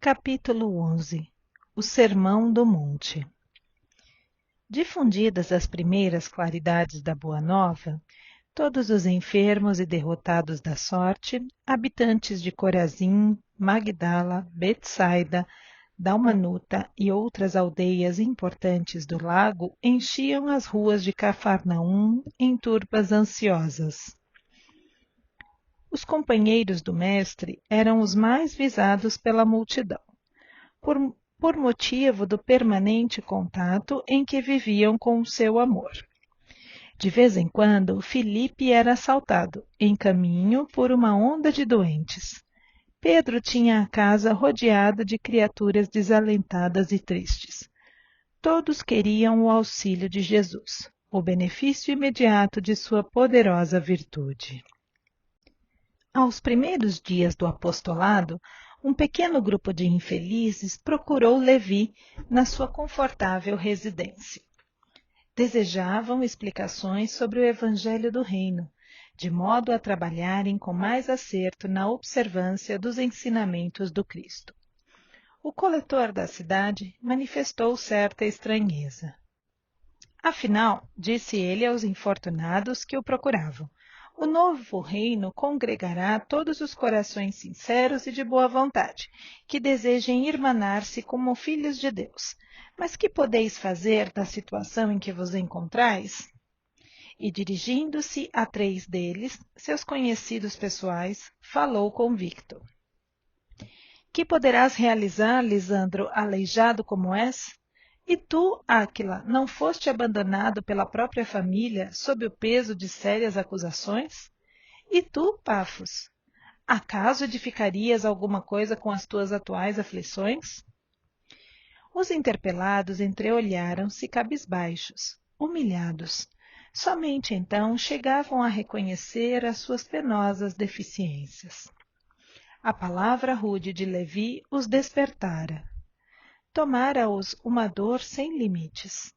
Capítulo 11. O Sermão do Monte. Difundidas as primeiras claridades da Boa Nova, todos os enfermos e derrotados da sorte, habitantes de Corazim, Magdala, Betsaida, Dalmanuta e outras aldeias importantes do lago enchiam as ruas de Cafarnaum em turpas ansiosas. Os companheiros do mestre eram os mais visados pela multidão, por motivo do permanente contato em que viviam com o seu amor. De vez em quando, Filipe era assaltado, em caminho, por uma onda de doentes. Pedro tinha a casa rodeada de criaturas desalentadas e tristes. Todos queriam o auxílio de Jesus, o benefício imediato de sua poderosa virtude. Aos primeiros dias do apostolado, um pequeno grupo de infelizes procurou Levi na sua confortável residência. Desejavam explicações sobre o Evangelho do Reino, de modo a trabalharem com mais acerto na observância dos ensinamentos do Cristo. O coletor da cidade manifestou certa estranheza. Afinal, disse ele aos infortunados que o procuravam, o novo reino congregará todos os corações sinceros e de boa vontade, que desejem irmanar-se como filhos de Deus. Mas que podeis fazer da situação em que vos encontrais? E dirigindo-se a 3 deles, seus conhecidos pessoais, falou convicto. Que poderás realizar, Lisandro, aleijado como és? E tu, Áquila, não foste abandonado pela própria família sob o peso de sérias acusações? E tu, Pafos, acaso edificarias alguma coisa com as tuas atuais aflições? Os interpelados entreolharam-se cabisbaixos, humilhados. Somente então chegavam a reconhecer as suas penosas deficiências. A palavra rude de Levi os despertara. Tomara-os uma dor sem limites.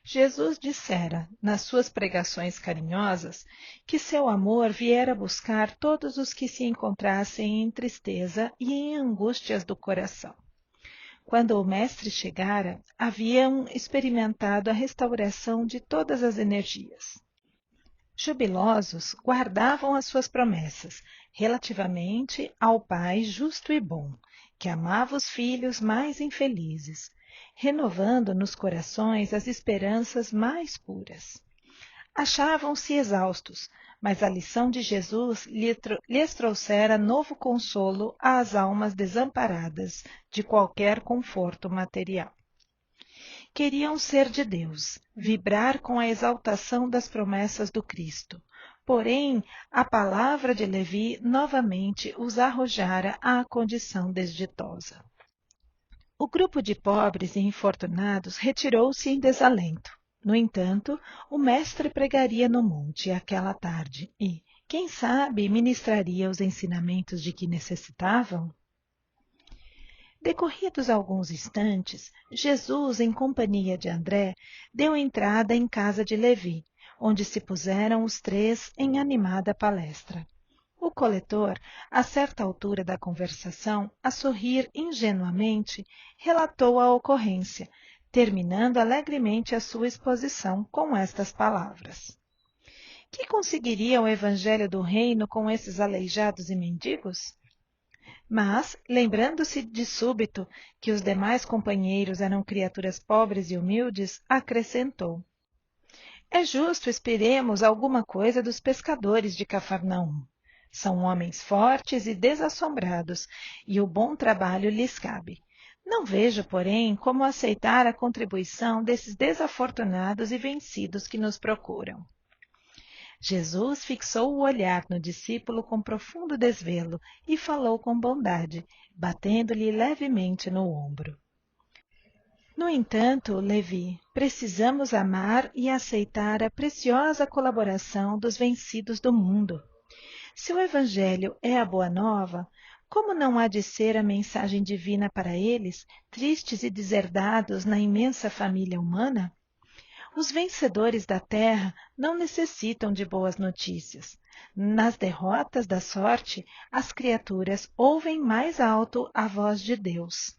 Jesus dissera, nas suas pregações carinhosas, que seu amor viera buscar todos os que se encontrassem em tristeza e em angústias do coração. Quando o Mestre chegara, haviam experimentado a restauração de todas as energias. Jubilosos, guardavam as suas promessas relativamente ao Pai justo e bom, que amava os filhos mais infelizes, renovando nos corações as esperanças mais puras. Achavam-se exaustos, mas a lição de Jesus lhes trouxera novo consolo às almas desamparadas de qualquer conforto material. Queriam ser de Deus, vibrar com a exaltação das promessas do Cristo. Porém, a palavra de Levi novamente os arrojara à condição desditosa. O grupo de pobres e infortunados retirou-se em desalento. No entanto, o mestre pregaria no monte aquela tarde e, quem sabe, ministraria os ensinamentos de que necessitavam? Decorridos alguns instantes, Jesus, em companhia de André, deu entrada em casa de Levi, onde se puseram os 3 em animada palestra. O coletor, a certa altura da conversação, a sorrir ingenuamente, relatou a ocorrência, terminando alegremente a sua exposição com estas palavras. Que conseguiria o Evangelho do Reino com esses aleijados e mendigos? Mas, lembrando-se de súbito que os demais companheiros eram criaturas pobres e humildes, acrescentou: é justo esperemos alguma coisa dos pescadores de Cafarnaum. São homens fortes e desassombrados, e o bom trabalho lhes cabe. Não vejo, porém, como aceitar a contribuição desses desafortunados e vencidos que nos procuram. Jesus fixou o olhar no discípulo com profundo desvelo e falou com bondade, batendo-lhe levemente no ombro. No entanto, Levi, precisamos amar e aceitar a preciosa colaboração dos vencidos do mundo. Se o Evangelho é a boa nova, como não há de ser a mensagem divina para eles, tristes e deserdados na imensa família humana? Os vencedores da terra não necessitam de boas notícias. Nas derrotas da sorte, as criaturas ouvem mais alto a voz de Deus.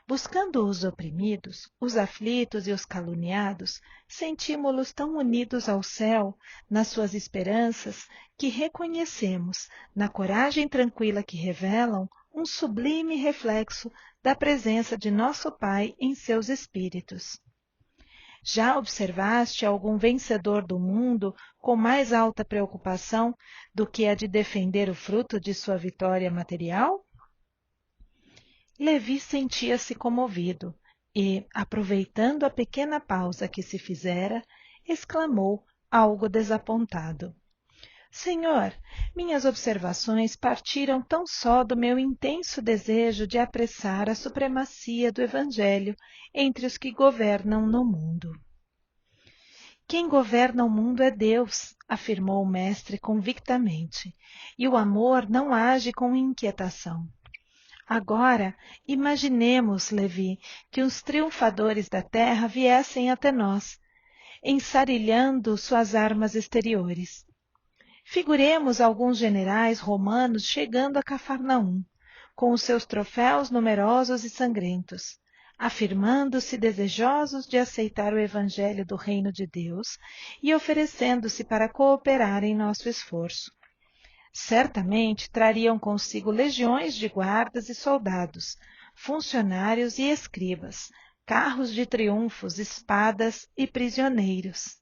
Buscando os oprimidos, os aflitos e os caluniados, sentimos-los tão unidos ao céu, nas suas esperanças, que reconhecemos, na coragem tranquila que revelam, um sublime reflexo da presença de nosso Pai em seus espíritos. Já observaste algum vencedor do mundo com mais alta preocupação do que a de defender o fruto de sua vitória material? Levi sentia-se comovido e, aproveitando a pequena pausa que se fizera, exclamou, algo desapontado: Senhor, minhas observações partiram tão só do meu intenso desejo de apressar a supremacia do Evangelho entre os que governam no mundo. Quem governa o mundo é Deus, afirmou o mestre convictamente, e o amor não age com inquietação. Agora, imaginemos, Levi, que os triunfadores da terra viessem até nós, ensarilhando suas armas exteriores. Figuremos alguns generais romanos chegando a Cafarnaum, com os seus troféus numerosos e sangrentos, afirmando-se desejosos de aceitar o evangelho do reino de Deus e oferecendo-se para cooperar em nosso esforço. Certamente trariam consigo legiões de guardas e soldados, funcionários e escribas, carros de triunfos, espadas e prisioneiros.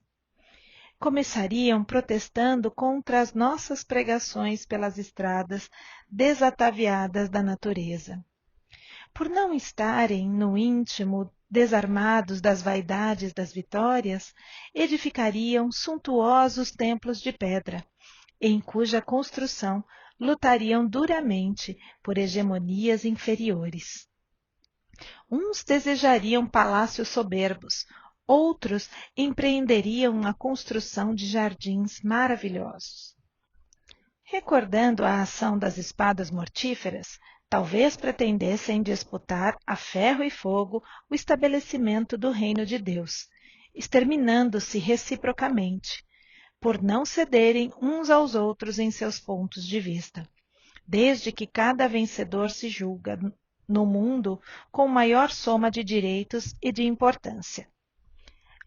Começariam protestando contra as nossas pregações pelas estradas desataviadas da natureza. Por não estarem, no íntimo, desarmados das vaidades das vitórias, edificariam suntuosos templos de pedra, em cuja construção lutariam duramente por hegemonias inferiores. Uns desejariam palácios soberbos, outros empreenderiam a construção de jardins maravilhosos. Recordando a ação das espadas mortíferas, talvez pretendessem disputar a ferro e fogo o estabelecimento do reino de Deus, exterminando-se reciprocamente, por não cederem uns aos outros em seus pontos de vista, desde que cada vencedor se julga no mundo com maior soma de direitos e de importância.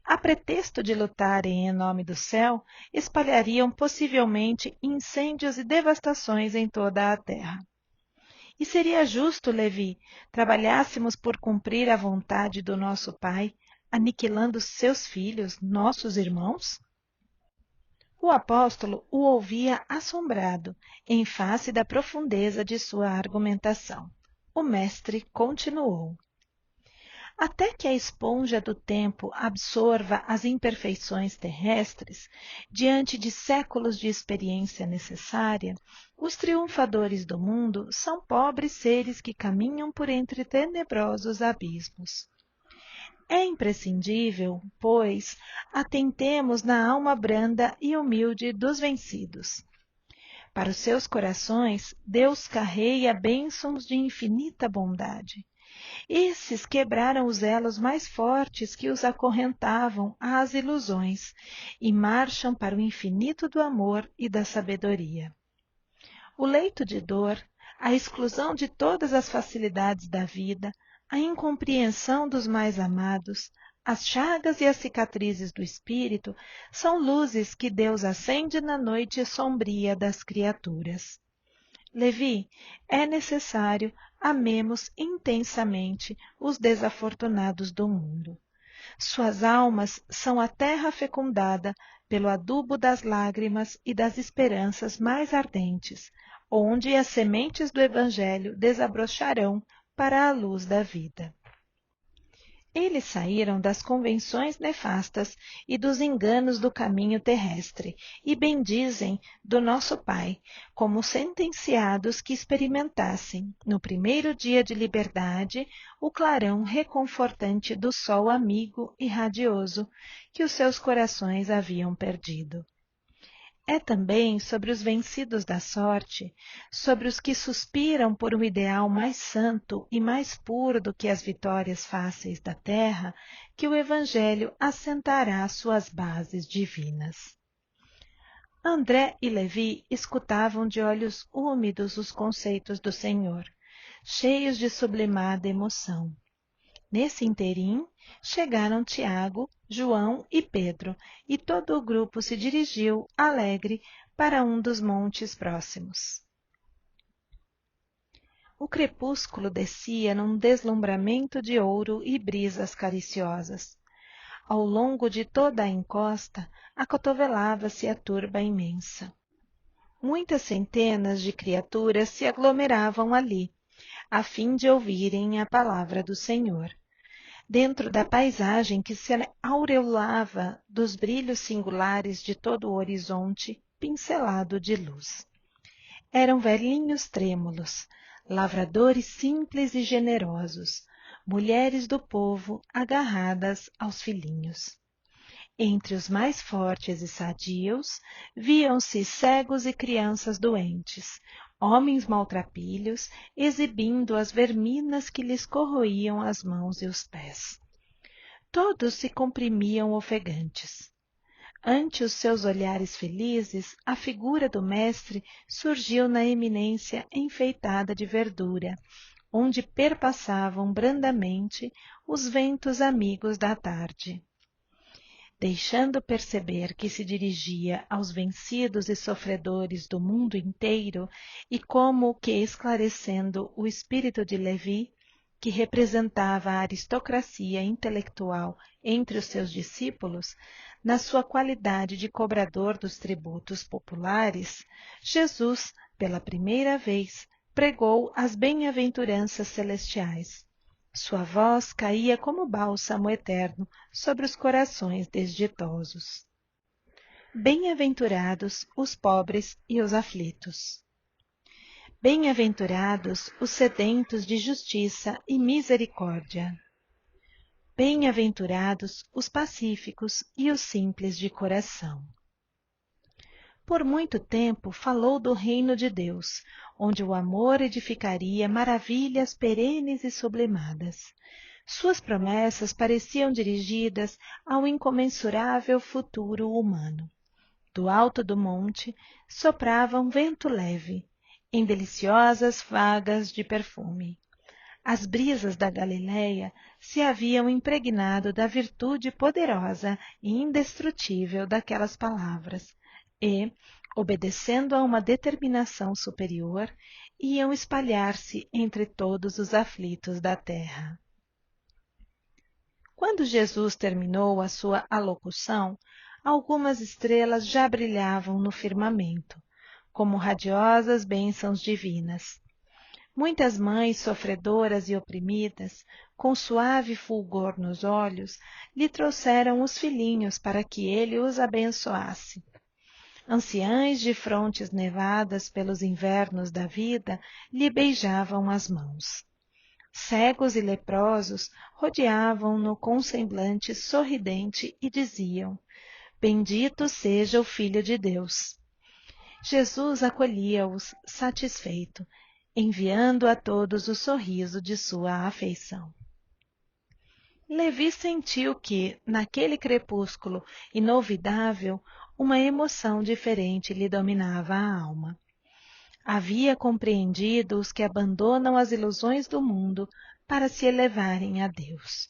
A pretexto de lutarem em nome do céu, espalhariam possivelmente incêndios e devastações em toda a terra. E seria justo, Levi, trabalhássemos por cumprir a vontade do nosso Pai, aniquilando seus filhos, nossos irmãos? O apóstolo o ouvia assombrado, em face da profundeza de sua argumentação. O mestre continuou: Até que a esponja do tempo absorva as imperfeições terrestres, diante de séculos de experiência necessária, os triunfadores do mundo são pobres seres que caminham por entre tenebrosos abismos. É imprescindível, pois, atentemos na alma branda e humilde dos vencidos. Para os seus corações, Deus carreia bênçãos de infinita bondade. Esses quebraram os elos mais fortes que os acorrentavam às ilusões e marcham para o infinito do amor e da sabedoria. O leito de dor, a exclusão de todas as facilidades da vida, a incompreensão dos mais amados, as chagas e as cicatrizes do espírito são luzes que Deus acende na noite sombria das criaturas. Levi, é necessário amemos intensamente os desafortunados do mundo. Suas almas são a terra fecundada pelo adubo das lágrimas e das esperanças mais ardentes, onde as sementes do Evangelho desabrocharão para a luz da vida. Eles saíram das convenções nefastas e dos enganos do caminho terrestre e bendizem do nosso Pai, como sentenciados que experimentassem, no primeiro dia de liberdade, o clarão reconfortante do sol amigo e radioso que os seus corações haviam perdido. é também sobre os vencidos da sorte, sobre os que suspiram por um ideal mais santo e mais puro do que as vitórias fáceis da terra, que o Evangelho assentará suas bases divinas. André e Levi escutavam de olhos úmidos os conceitos do Senhor, cheios de sublimada emoção. Nesse interim, chegaram Tiago, João e Pedro, e todo o grupo se dirigiu, alegre, para um dos montes próximos. O crepúsculo descia num deslumbramento de ouro e brisas cariciosas. Ao longo de toda a encosta, acotovelava-se a turba imensa. Muitas centenas de criaturas se aglomeravam ali, a fim de ouvirem a palavra do Senhor. Dentro da paisagem que se aureolava dos brilhos singulares de todo o horizonte pincelado de luz. Eram velhinhos trêmulos, lavradores simples e generosos, mulheres do povo agarradas aos filhinhos. Entre os mais fortes e sadios, viam-se cegos e crianças doentes, homens maltrapilhos, exibindo as verminas que lhes corroíam as mãos e os pés. Todos se comprimiam ofegantes. Ante os seus olhares felizes, a figura do mestre surgiu na eminência enfeitada de verdura, onde perpassavam brandamente os ventos amigos da tarde. Deixando perceber que se dirigia aos vencidos e sofredores do mundo inteiro e como que esclarecendo o espírito de Levi, que representava a aristocracia intelectual entre os seus discípulos, na sua qualidade de cobrador dos tributos populares, Jesus, pela primeira vez, pregou as bem-aventuranças celestiais. Sua voz caía como bálsamo eterno sobre os corações desditosos. Bem-aventurados os pobres e os aflitos. Bem-aventurados os sedentos de justiça e misericórdia. Bem-aventurados os pacíficos e os simples de coração. Por muito tempo falou do reino de Deus, onde o amor edificaria maravilhas perenes e sublimadas. Suas promessas pareciam dirigidas ao incomensurável futuro humano. Do alto do monte soprava um vento leve, em deliciosas vagas de perfume. As brisas da Galileia se haviam impregnado da virtude poderosa e indestrutível daquelas palavras, e, obedecendo a uma determinação superior, iam espalhar-se entre todos os aflitos da terra. Quando Jesus terminou a sua alocução, algumas estrelas já brilhavam no firmamento, como radiosas bênçãos divinas. Muitas mães sofredoras e oprimidas, com suave fulgor nos olhos, lhe trouxeram os filhinhos para que ele os abençoasse. Anciães de frontes nevadas pelos invernos da vida lhe beijavam as mãos. Cegos e leprosos rodeavam-no com semblante sorridente e diziam: Bendito seja o Filho de Deus. Jesus acolhia-os satisfeito, enviando a todos o sorriso de sua afeição. Levi sentiu que, naquele crepúsculo inovidável, uma emoção diferente lhe dominava a alma. Havia compreendido os que abandonam as ilusões do mundo para se elevarem a Deus.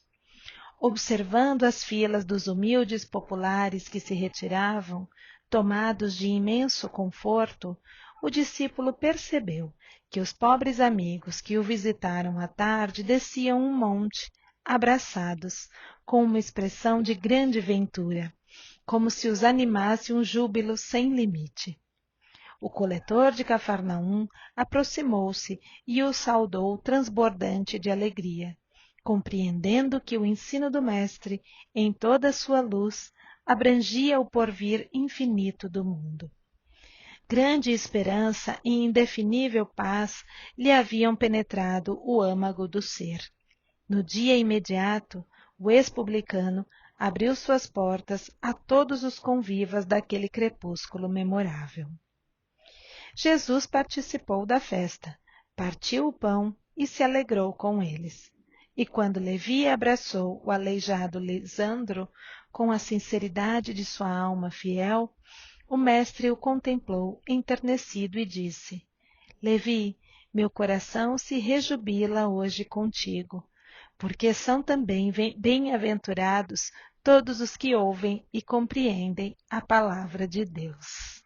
Observando as filas dos humildes populares que se retiravam, tomados de imenso conforto, o discípulo percebeu que os pobres amigos que o visitaram à tarde desciam um monte, abraçados, com uma expressão de grande ventura, como se os animasse um júbilo sem limite. O coletor de Cafarnaum aproximou-se e o saudou transbordante de alegria, compreendendo que o ensino do Mestre, em toda a sua luz, abrangia o porvir infinito do mundo. Grande esperança e indefinível paz lhe haviam penetrado o âmago do ser. No dia imediato, o ex-publicano abriu suas portas a todos os convivas daquele crepúsculo memorável. Jesus participou da festa, partiu o pão e se alegrou com eles. E quando Levi abraçou o aleijado Lisandro com a sinceridade de sua alma fiel, o mestre o contemplou enternecido e disse: Levi, meu coração se rejubila hoje contigo, porque são também bem-aventurados todos os que ouvem e compreendem a palavra de Deus.